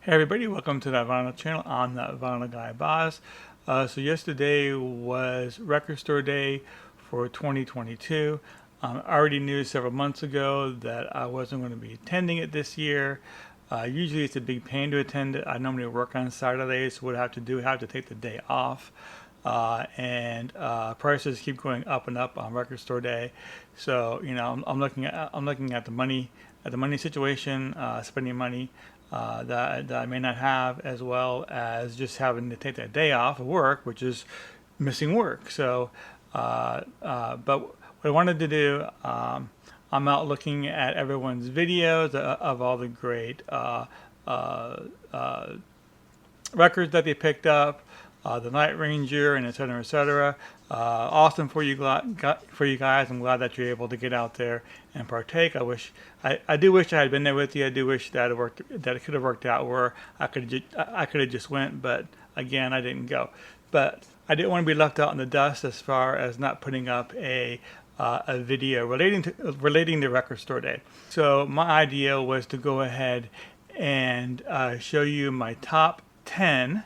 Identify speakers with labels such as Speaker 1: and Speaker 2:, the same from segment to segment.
Speaker 1: Hey everybody, welcome to the Vinyl channel. I'm the Vinyl Guy Boz. So yesterday was Record Store Day for 2022. I already knew several months ago that I wasn't going to be attending it this year. Usually it's a big pain to attend it. I normally work on Saturdays, so what I have to do is I have to take the day off. And prices keep going up and up on Record Store Day. So I'm looking at the money situation, spending money that I may not have, as well as just having to take that day off of work, which is missing work. So, but what I wanted to do, I'm out looking at everyone's videos of all the great records that they picked up, the Night Ranger, and et cetera, et cetera. Awesome for you guys. I'm glad that you're able to get out there and partake. I do wish I had been there with you. I do wish that it could have worked out where I could have just went, but again, I didn't go. But I didn't want to be left out in the dust as far as not putting up a video relating to Record Store Day. So my idea was to go ahead and show you my top 10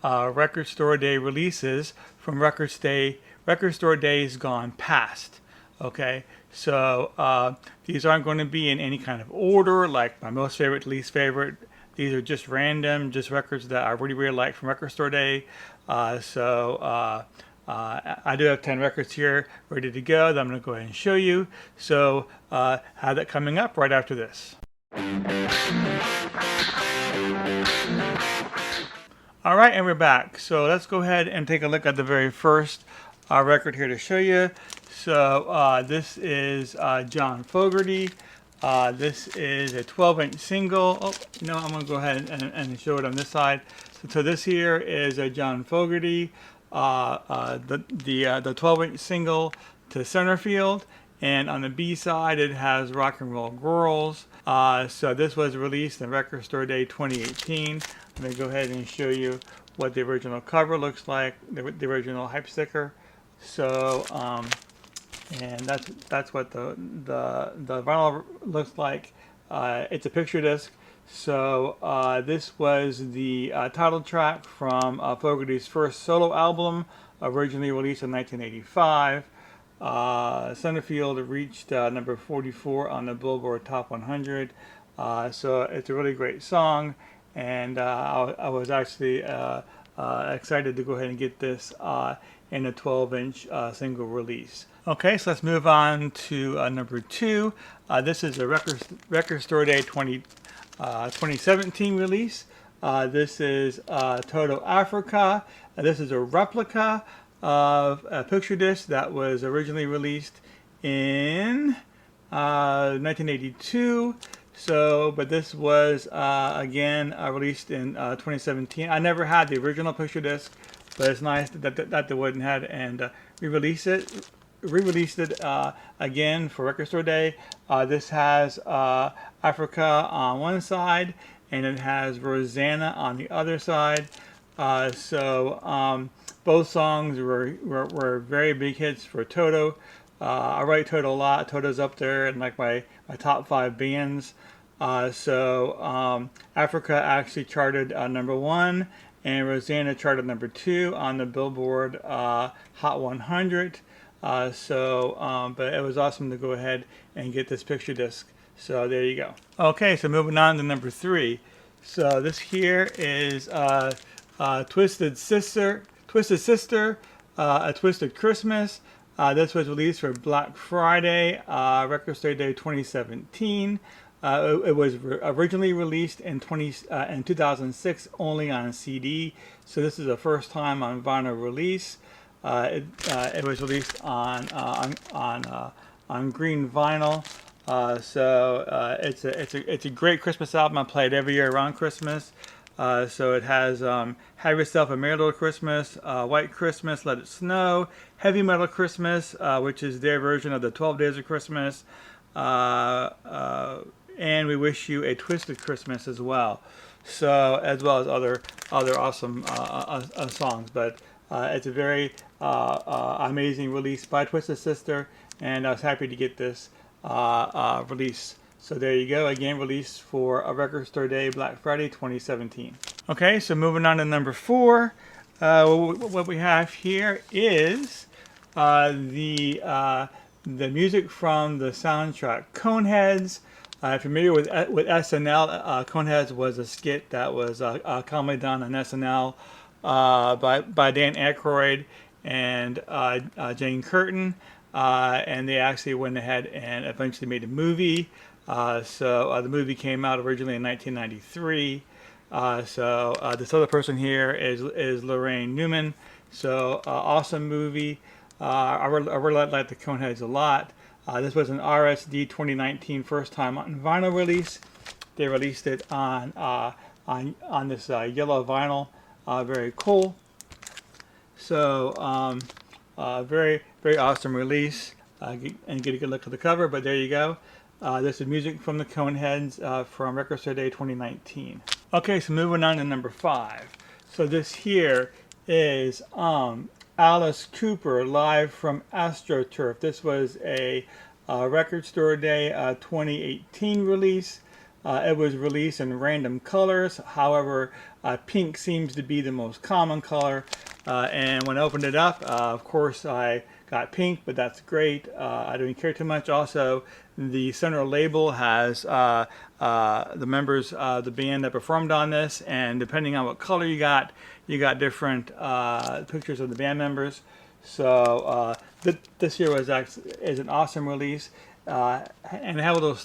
Speaker 1: Record Store Day releases from Record Store Days gone past. Okay, so these aren't going to be in any kind of order, like my most favorite to least favorite. These are just random, just records that I really like from Record Store Day. I do have 10 records here ready to go that I'm going to go ahead and show you. So have that coming up right after this. All right, and we're back. So let's go ahead and take a look at the very first record here to show you. So this is John Fogerty. This is a 12-inch single. Oh, I'm going to go ahead and show it on this side. So this here is a John Fogerty, the 12-inch single to Centerfield. And on the B side, it has Rock and Roll Girls. So this was released in Record Store Day 2018. I'm going to go ahead and show you what the original cover looks like, the original hype sticker. So, and that's what the vinyl looks like. It's a picture disc. So this was the title track from Fogerty's first solo album, originally released in 1985. Centerfield reached number 44 on the Billboard Top 100. So it's a really great song, and I was actually excited to go ahead and get this in a 12-inch single release. Okay, so let's move on to number 2. This is a Record Store Day 2017 release. This is Toto Africa. This is a replica of a picture disc that was originally released in 1982. So, but this was again released in 2017. I never had the original picture disc, but it's nice that they wouldn't had and re-released it again for Record Store Day. This has Africa on one side, and it has Rosanna on the other side. Both songs were very big hits for Toto. I write Toto a lot. Toto's up there in like my top 5 bands. Africa actually charted number 1, and Rosanna charted number 2 on the Billboard Hot 100. But it was awesome to go ahead and get this picture disc. So there you go. Okay, so moving on to number 3. So this here is Twisted Sister, A Twisted Christmas. This was released for Black Friday, Record Store Day 2017. It was originally released in 2006 only on CD. So this is the first time on vinyl release. It was released on green vinyl. It's a great Christmas album. I play it every year around Christmas. So it has Have Yourself a Merry Little Christmas, White Christmas, Let It Snow, Heavy Metal Christmas, which is their version of the 12 Days of Christmas, and We Wish You a Twisted Christmas as well. So as well as other awesome songs, but it's a very amazing release by Twisted Sister, and I was happy to get this release So there you go, again released for a Record Store Day Black Friday 2017. Okay, so moving on to number 4. What we have here is the music from the soundtrack Coneheads. If you're familiar with SNL, Coneheads was a skit that was commonly done on SNL by Dan Aykroyd and Jane Curtin, and they actually went ahead and eventually made a movie. So the movie came out originally in 1993. This other person here is Lorraine Newman. So awesome movie. I really like the Coneheads a lot. This was an RSD 2019 first time on vinyl release. They released it on this yellow vinyl. Very cool. So very awesome release. And get a good look at the cover. But there you go. This is music from the Coneheads from Record Store Day 2019. Okay, so moving on to number 5. So this here is Alice Cooper live from Astroturf. This was a Record Store Day 2018 release. It was released in random colors. However, pink seems to be the most common color. And when I opened it up, of course, I got pink, but that's great. I didn't care too much. Also, the center label has the members of the band that performed on this, and depending on what color you got different pictures of the band members. So this here is an awesome release, and I have a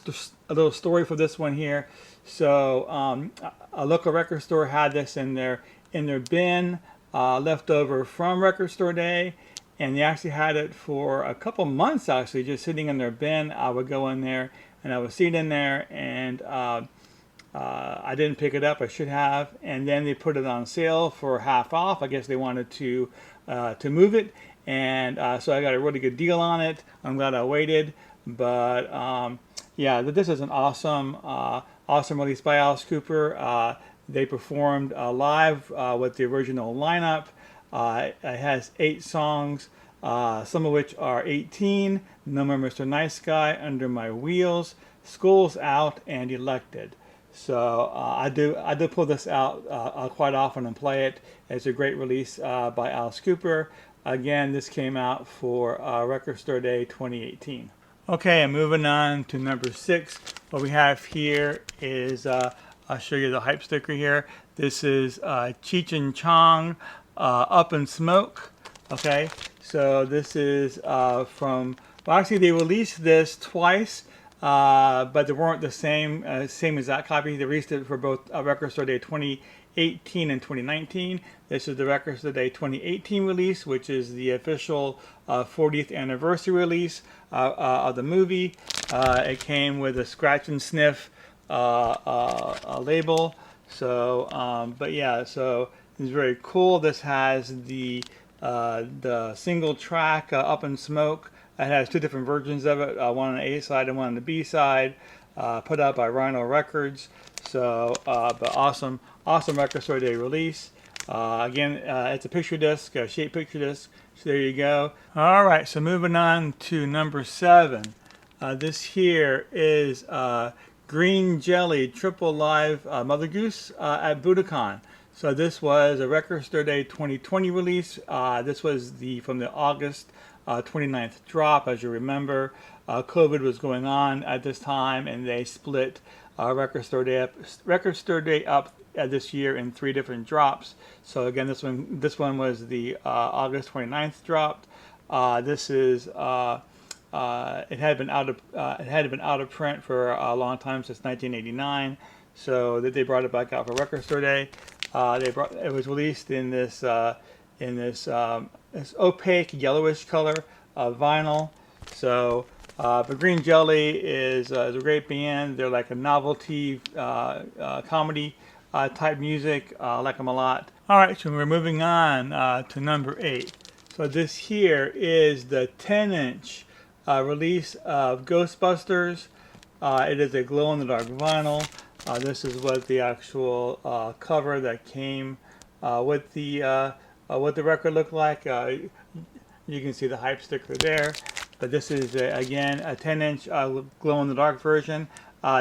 Speaker 1: little story for this one here. So a local record store had this in their bin, left over from Record Store Day. And they actually had it for a couple months, actually, just sitting in their bin. I would go in there, and I would see it in there, and I didn't pick it up. I should have. And then they put it on sale for half off. I guess they wanted to move it, and so I got a really good deal on it. I'm glad I waited. But yeah, this is an awesome release by Alice Cooper. They performed live with the original lineup. It has 8 songs, some of which are 18. No More Mr. Nice Guy, Under My Wheels, School's Out, and Elected. So I do pull this out quite often and play it. It's a great release by Alice Cooper. Again, this came out for Record Store Day 2018. Okay, and moving on to number 6. What we have here is, I'll show you the hype sticker here. This is Cheech Chong, Up in Smoke. Okay, so this is well, actually they released this twice, but they weren't the same exact copy. They released it for both Record Store Day 2018 and 2019. This is the Record Store Day 2018 release, which is the official 40th anniversary release of the movie. It came with a scratch and sniff label. So, but yeah, so it's very cool. This has the single track Up in Smoke. It has 2 different versions of it, one on the A side and one on the B side, put out by Rhino Records. So, but awesome Record Store Day release. Again, it's a picture disc, a shaped picture disc. So there you go. All right, so moving on to number 7. This here is Green Jelly Triple Live Mother Goose at Budokan. So this was a Record Store Day 2020 release. This was from the August 29th drop. As you remember, COVID was going on at this time, and they split Record Store Day up this year in 3 different drops. So again, this one was the August 29th drop. This is it had been out of print for a long time, since 1989. So that they brought it back out for Record Store Day. It was released in this opaque yellowish color vinyl. So, but Green Jelly is a great band. They're like a novelty comedy type music. I like them a lot. All right, so we're moving on to number 8. So this here is the 10-inch release of Ghostbusters. It is a glow-in-the-dark vinyl. This is what the actual cover that came with the what the record looked like. You can see the hype sticker there. But this is again a 10-inch glow-in-the-dark version.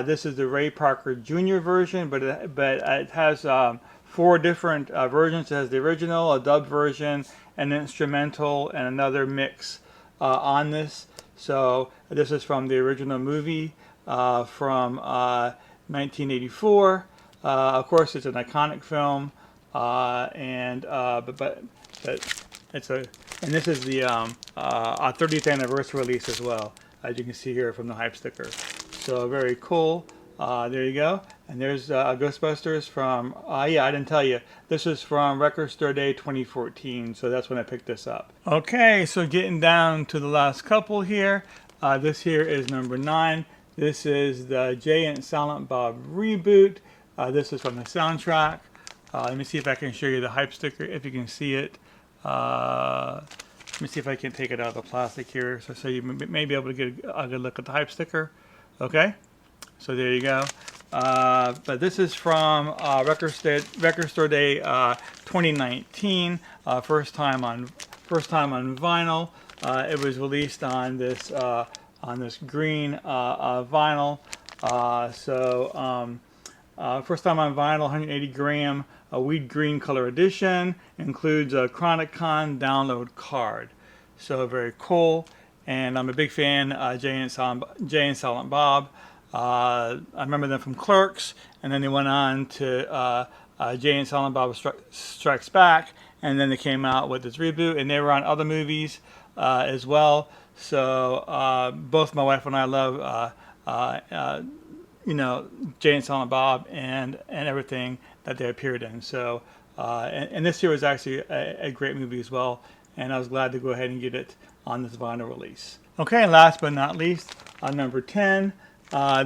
Speaker 1: This is the Ray Parker Jr. version, but it has 4 different versions. It has the original, a dubbed version, an instrumental, and another mix on this. So this is from the original movie from 1984. Of course, it's an iconic film, but it's a, and this is the 30th anniversary release as well, as you can see here from the hype sticker. So very cool. There you go. And there's Ghostbusters from, yeah, I didn't tell you. This is from Record Store Day 2014, so that's when I picked this up. Okay, so getting down to the last couple here. This here is number 9. This is the Jay and Silent Bob Reboot. This is from the soundtrack. Let me see if I can show you the hype sticker, if you can see it. Let me see if I can take it out of the plastic here, so you may be able to get a good look at the hype sticker. Okay, so there you go. But this is from Record Store Day 2019. First time on vinyl. It was released on this green vinyl. First time on vinyl, 180 gram, a weed green color edition, includes a Chronic Con download card. So very cool, and I'm a big fan. Jay and Silent Bob. I remember them from Clerks, and then they went on to Jay and Silent Bob Strikes Back, and then they came out with this reboot, and they were on other movies as well. So both my wife and I love you know, Jay and Silent Bob and everything that they appeared in. So and this here was actually a great movie as well, and I was glad to go ahead and get it on this vinyl release. Okay, and last but not least, number 10.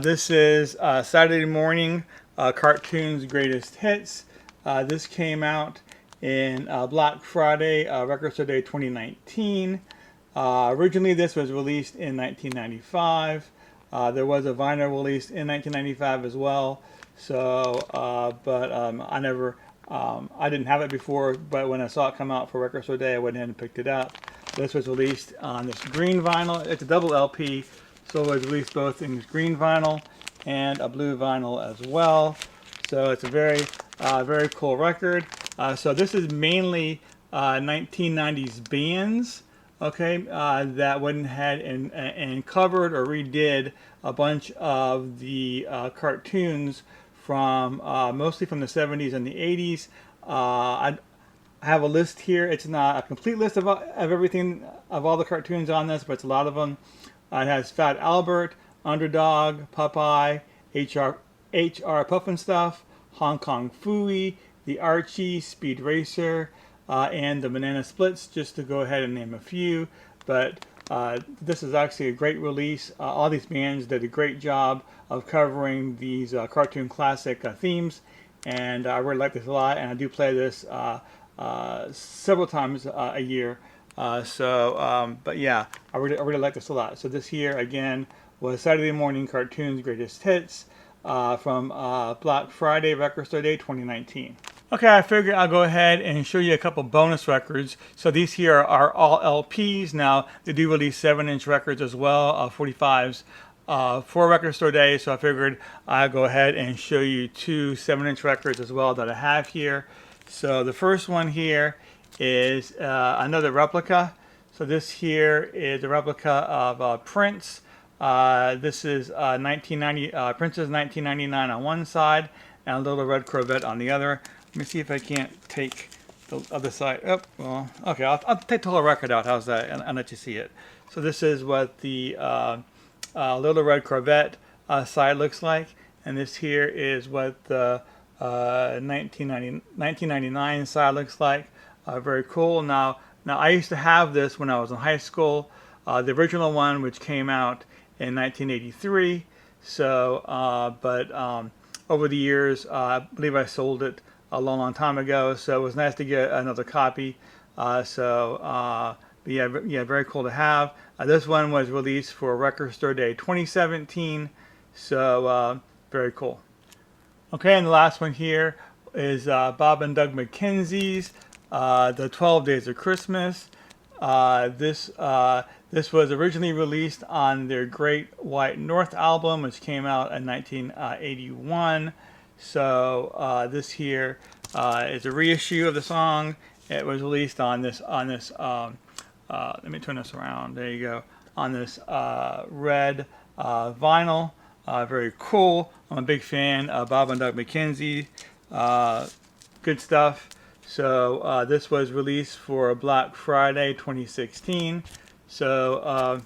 Speaker 1: This is Saturday Morning Cartoons Greatest Hits. This came out in Black Friday, Record Store Day 2019. Originally, this was released in 1995. There was a vinyl release in 1995 as well. So, I didn't have it before, but when I saw it come out for Record Store Day, I went ahead and picked it up. This was released on this green vinyl. It's a double LP, so it was released both in this green vinyl and a blue vinyl as well. So it's a very, very cool record. So this is mainly 1990s bands, okay, that went ahead and covered or redid a bunch of the cartoons from mostly from the 70s and the 80s. I have a list here. It's not a complete list of everything, of all the cartoons on this, but it's a lot of them. It has Fat Albert, Underdog, Popeye, HR Pufnstuf, Hong Kong Phooey, The Archie, Speed Racer, and the Banana Splits, just to go ahead and name a few. But this is actually a great release. All these bands did a great job of covering these cartoon classic themes, and I really like this a lot, and I do play this several times a year. But yeah, I really like this a lot. So this here again was Saturday Morning Cartoons Greatest Hits from Black Friday Record Store Day 2019. Okay, I figured I'll go ahead and show you a couple bonus records. So these here are all LPs. Now they do release 7-inch records as well, 45s for Record Store Day. So I figured I'll go ahead and show you 2 7-inch records as well that I have here. So the first one here is another replica. So this here is a replica of Prince. This is Prince's 1999 on one side and a little Red Corvette on the other. Let me see if I can't take the other side. Oh, well, okay, I'll take the whole record out. How's that? And I'll let you see it. So this is what the little Red Corvette side looks like, and this here is what the 1999 side looks like. Very cool. Now I used to have this when I was in high school. The original one, which came out in 1983. So, over the years, I believe I sold it a long time ago. So it was nice to get another copy. But yeah, very cool to have. This one was released for Record Store Day 2017. So very cool. Okay, and the last one here is Bob and Doug McKenzie's The 12 Days of Christmas. This was originally released on their Great White North album, which came out in 1981. So this here is a reissue of the song. It was released on this let me turn this around. There you go. On this red vinyl. Very cool. I'm a big fan of Bob and Doug McKenzie. Good stuff. So this was released for Black Friday 2016. So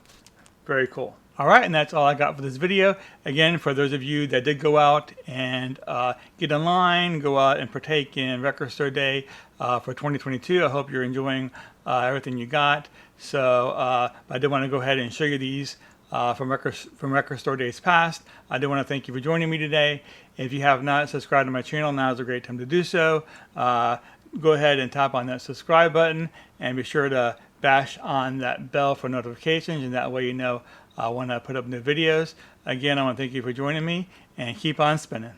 Speaker 1: very cool. All right, and that's all I got for this video. Again, for those of you that did go out and get in line, go out and partake in Record Store Day for 2022, I hope you're enjoying everything you got. So I did want to go ahead and show you these from Record Store Days past. I do want to thank you for joining me today. If you have not subscribed to my channel, now is a great time to do so. Go ahead and tap on that subscribe button and be sure to bash on that bell for notifications, and that way you know when I put up new videos. Again, I want to thank you for joining me, and keep on spinning.